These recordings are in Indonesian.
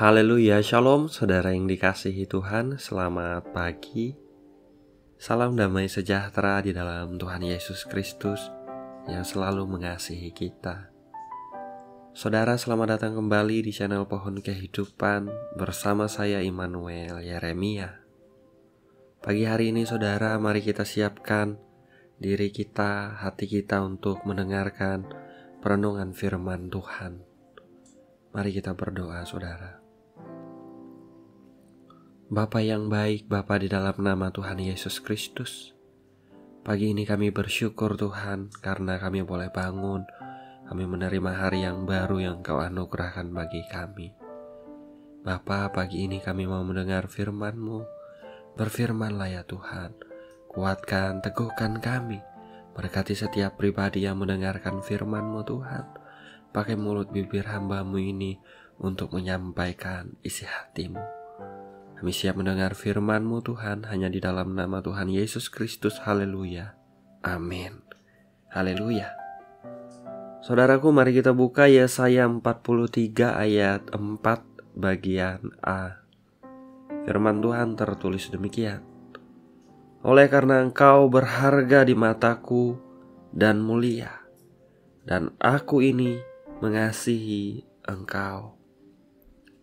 Haleluya, shalom saudara yang dikasihi Tuhan, selamat pagi. Salam damai sejahtera di dalam Tuhan Yesus Kristus yang selalu mengasihi kita. Saudara, selamat datang kembali di channel Pohon Kehidupan bersama saya Immanuel Yeremia. Pagi hari ini saudara, mari kita siapkan diri kita, hati kita untuk mendengarkan perenungan firman Tuhan. Mari kita berdoa saudara. Bapa yang baik, Bapa di dalam nama Tuhan Yesus Kristus, pagi ini kami bersyukur Tuhan karena kami boleh bangun, kami menerima hari yang baru yang Kau anugerahkan bagi kami. Bapa, pagi ini kami mau mendengar firman-Mu, berfirmanlah ya Tuhan, kuatkan, teguhkan kami, berkati setiap pribadi yang mendengarkan firman-Mu Tuhan, pakai mulut bibir hamba-Mu ini untuk menyampaikan isi hati-Mu. Kami siap mendengar firman-Mu Tuhan, hanya di dalam nama Tuhan Yesus Kristus. Haleluya. Amin. Haleluya. Saudaraku, mari kita buka Yesaya 43 ayat 4 bagian A. Firman Tuhan tertulis demikian. Oleh karena Engkau berharga di mataku dan mulia, dan aku ini mengasihi Engkau.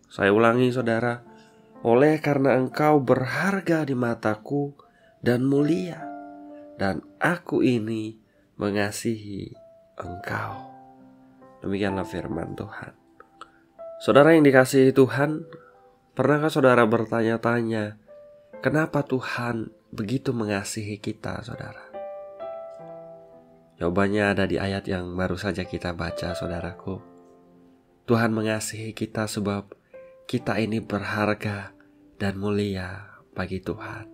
Saya ulangi saudara. Oleh karena Engkau berharga di mataku dan mulia, dan aku ini mengasihi Engkau. Demikianlah firman Tuhan. Saudara yang dikasihi Tuhan, pernahkah saudara bertanya-tanya, kenapa Tuhan begitu mengasihi kita, saudara? Jawabannya ada di ayat yang baru saja kita baca, saudaraku. Tuhan mengasihi kita sebab kita ini berharga dan mulia bagi Tuhan.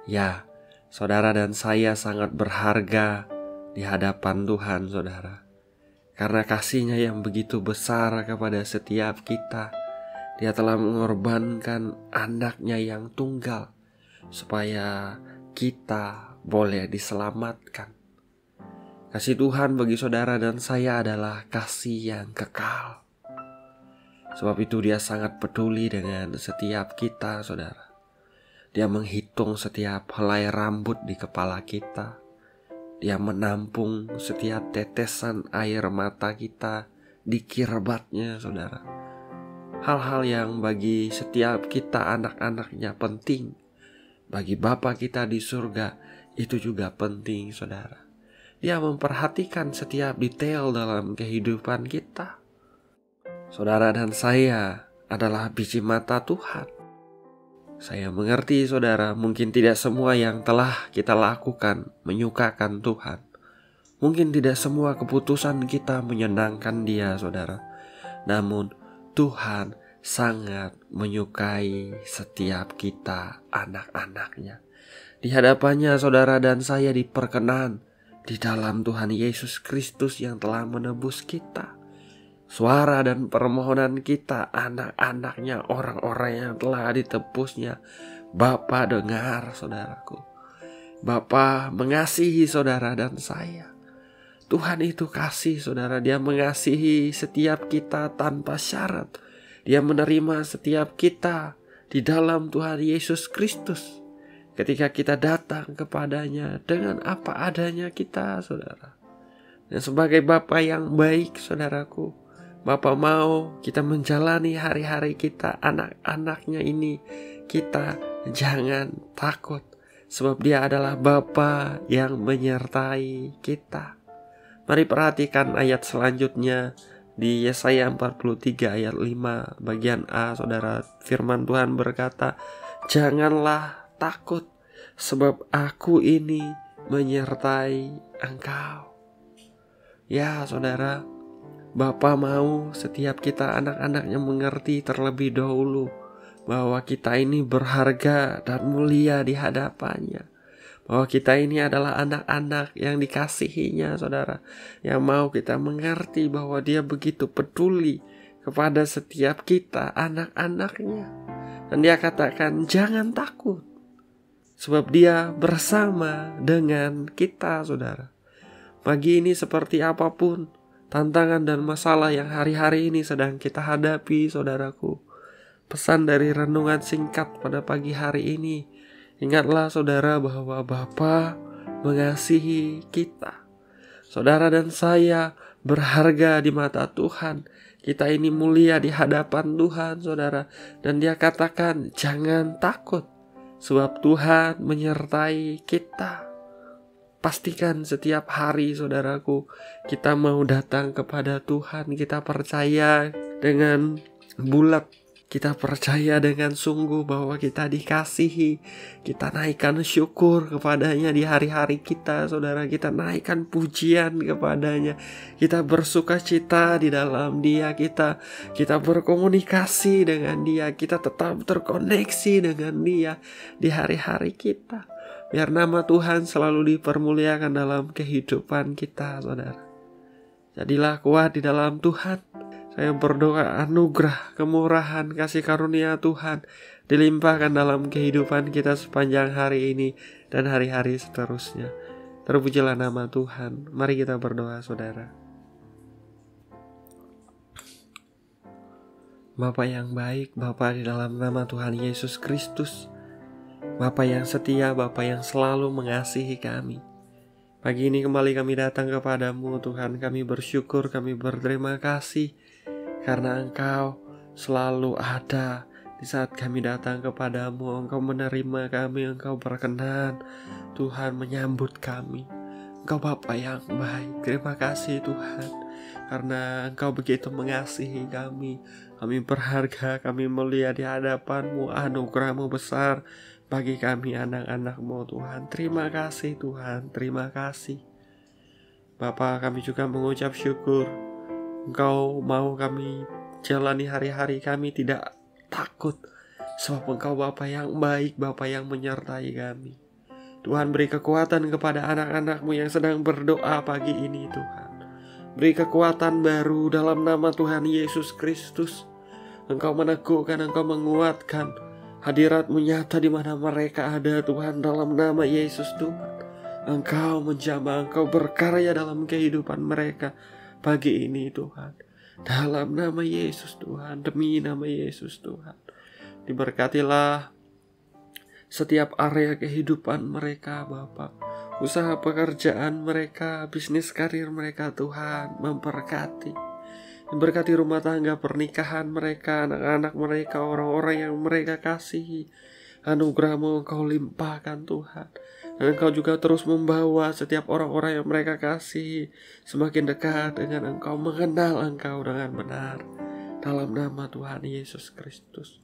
Ya, saudara dan saya sangat berharga di hadapan Tuhan, saudara. Karena kasih-Nya yang begitu besar kepada setiap kita, Dia telah mengorbankan anak-Nya yang tunggal, supaya kita boleh diselamatkan. Kasih Tuhan bagi saudara dan saya adalah kasih yang kekal. Sebab itu Dia sangat peduli dengan setiap kita, saudara. Dia menghitung setiap helai rambut di kepala kita. Dia menampung setiap tetesan air mata kita di kirbatnya, saudara. Hal-hal yang bagi setiap kita anak-anaknya penting. Bagi Bapa kita di surga itu juga penting, saudara. Dia memperhatikan setiap detail dalam kehidupan kita. Saudara dan saya adalah biji mata Tuhan. Saya mengerti saudara, mungkin tidak semua yang telah kita lakukan menyukakan Tuhan. Mungkin tidak semua keputusan kita menyenangkan Dia, saudara. Namun Tuhan sangat menyukai setiap kita anak-anaknya. Di hadapannya saudara dan saya diperkenan di dalam Tuhan Yesus Kristus yang telah menebus kita. Suara dan permohonan kita, anak-anaknya, orang-orang yang telah ditebusnya, Bapa dengar, saudaraku. Bapa mengasihi saudara dan saya. Tuhan itu kasih, saudara. Dia mengasihi setiap kita tanpa syarat. Dia menerima setiap kita di dalam Tuhan Yesus Kristus. Ketika kita datang kepadanya dengan apa adanya kita, saudara. Dan sebagai Bapa yang baik, saudaraku, Bapa mau kita menjalani hari-hari kita, anak-anaknya ini, kita jangan takut. Sebab Dia adalah Bapa yang menyertai kita. Mari perhatikan ayat selanjutnya di Yesaya 43 ayat 5 bagian A, saudara. Firman Tuhan berkata, janganlah takut, sebab aku ini menyertai engkau. Ya saudara, Bapa mau setiap kita anak-anaknya mengerti terlebih dahulu bahwa kita ini berharga dan mulia di hadapannya. Bahwa kita ini adalah anak-anak yang dikasihinya, saudara. Yang mau kita mengerti bahwa Dia begitu peduli kepada setiap kita anak-anaknya. Dan Dia katakan jangan takut, sebab Dia bersama dengan kita, saudara. Pagi ini seperti apapun tantangan dan masalah yang hari-hari ini sedang kita hadapi, saudaraku. Pesan dari renungan singkat pada pagi hari ini, ingatlah saudara bahwa Bapa mengasihi kita. Saudara dan saya berharga di mata Tuhan. Kita ini mulia di hadapan Tuhan, saudara. Dan Dia katakan, jangan takut, sebab Tuhan menyertai kita. Pastikan setiap hari, saudaraku, kita mau datang kepada Tuhan. Kita percaya dengan bulat, kita percaya dengan sungguh bahwa kita dikasihi. Kita naikkan syukur kepadanya di hari-hari kita, saudara. Kita naikkan pujian kepadanya. Kita bersuka cita di dalam Dia. Kita berkomunikasi dengan Dia. Kita tetap terkoneksi dengan Dia di hari-hari kita. Biar nama Tuhan selalu dipermuliakan dalam kehidupan kita, saudara. Jadilah kuat di dalam Tuhan. Saya berdoa anugerah, kemurahan, kasih karunia Tuhan dilimpahkan dalam kehidupan kita sepanjang hari ini dan hari-hari seterusnya. Terpujilah nama Tuhan. Mari kita berdoa, saudara. Bapa yang baik, Bapa di dalam nama Tuhan Yesus Kristus, Bapa yang setia, Bapa yang selalu mengasihi kami. Pagi ini kembali kami datang kepadamu, Tuhan. Kami bersyukur, kami berterima kasih karena Engkau selalu ada di saat kami datang kepadamu. Engkau menerima kami, Engkau berkenan, Tuhan, menyambut kami. Engkau Bapa yang baik. Terima kasih Tuhan, karena Engkau begitu mengasihi kami. Kami berharga, kami mulia di hadapan-Mu. Anugerah-Mu besar bagi kami anak-anak-Mu, Tuhan. Terima kasih Tuhan, terima kasih. Bapa, kami juga mengucap syukur Engkau mau kami jalani hari-hari kami tidak takut, sebab Engkau Bapa yang baik, Bapa yang menyertai kami. Tuhan, beri kekuatan kepada anak-anak-Mu yang sedang berdoa pagi ini, Tuhan. Beri kekuatan baru dalam nama Tuhan Yesus Kristus. Engkau meneguhkan, Engkau menguatkan. Hadirat-Mu nyata di mana mereka ada, Tuhan, dalam nama Yesus, Tuhan. Engkau menjamah, Engkau berkarya dalam kehidupan mereka pagi ini, Tuhan. Dalam nama Yesus, Tuhan. Demi nama Yesus, Tuhan. Diberkatilah setiap area kehidupan mereka, Bapa. Usaha pekerjaan mereka, bisnis karir mereka, Tuhan. Memberkati. Memberkati rumah tangga, pernikahan mereka, anak-anak mereka, orang-orang yang mereka kasihi. Anugerah-Mu Engkau limpahkan, Tuhan. Dan Engkau juga terus membawa setiap orang-orang yang mereka kasihi semakin dekat dengan Engkau, mengenal Engkau dengan benar. Dalam nama Tuhan Yesus Kristus.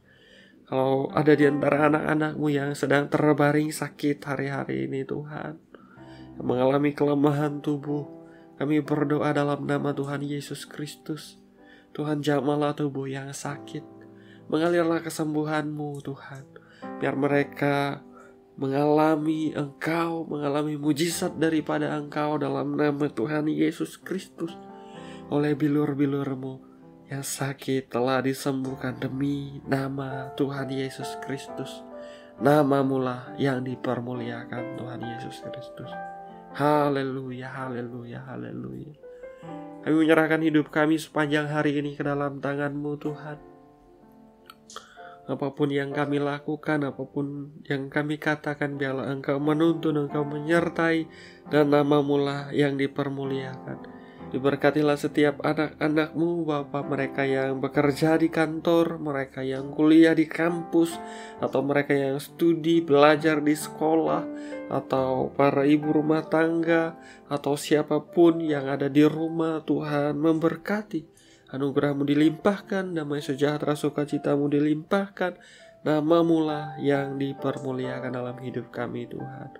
Kalau ada di antara anak-anak-Mu yang sedang terbaring sakit hari-hari ini, Tuhan, yang mengalami kelemahan tubuh, kami berdoa dalam nama Tuhan Yesus Kristus. Tuhan, jamahlah tubuh yang sakit. Mengalirlah kesembuhan-Mu, Tuhan. Biar mereka mengalami Engkau, mengalami mujizat daripada Engkau dalam nama Tuhan Yesus Kristus. Oleh bilur-bilur-Mu yang sakit telah disembuhkan demi nama Tuhan Yesus Kristus. Nama-Mu lah yang dipermuliakan, Tuhan Yesus Kristus. Haleluya, haleluya, haleluya. Kami menyerahkan hidup kami sepanjang hari ini ke dalam tangan-Mu, Tuhan. Apapun yang kami lakukan, apapun yang kami katakan, biarlah Engkau menuntun, Engkau menyertai, dan nama-Mu lah yang dipermuliakan. Diberkatilah setiap anak-anak-Mu, Bapa, mereka yang bekerja di kantor, mereka yang kuliah di kampus, atau mereka yang studi, belajar di sekolah, atau para ibu rumah tangga, atau siapapun yang ada di rumah, Tuhan, memberkati. Anugerah-Mu dilimpahkan, damai sejahtera sukacita-Mu dilimpahkan, nama-Mu lah yang dipermuliakan dalam hidup kami, Tuhan.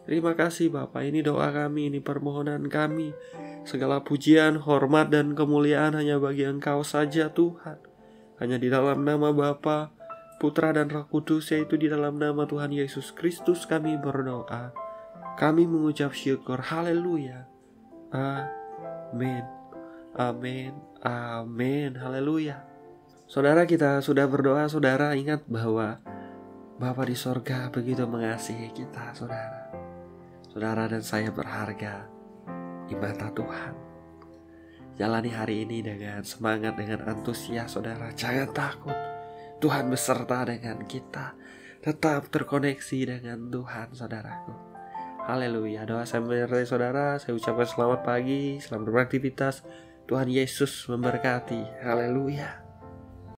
Terima kasih Bapa, ini doa kami, ini permohonan kami. Segala pujian, hormat, dan kemuliaan hanya bagi Engkau saja, Tuhan. Hanya di dalam nama Bapa, Putra, dan Roh Kudus, yaitu di dalam nama Tuhan Yesus Kristus kami berdoa. Kami mengucap syukur. Haleluya. Amin. Amin. Amin. Haleluya. Saudara, kita sudah berdoa. Saudara, ingat bahwa Bapa di sorga begitu mengasihi kita, saudara. Saudara dan saya berharga di mata Tuhan. Jalani hari ini dengan semangat, dengan antusias saudara. Jangan takut, Tuhan beserta dengan kita. Tetap terkoneksi dengan Tuhan saudaraku. Haleluya. Doa saya menyertai saudara. Saya ucapkan selamat pagi, selamat beraktivitas. Tuhan Yesus memberkati. Haleluya.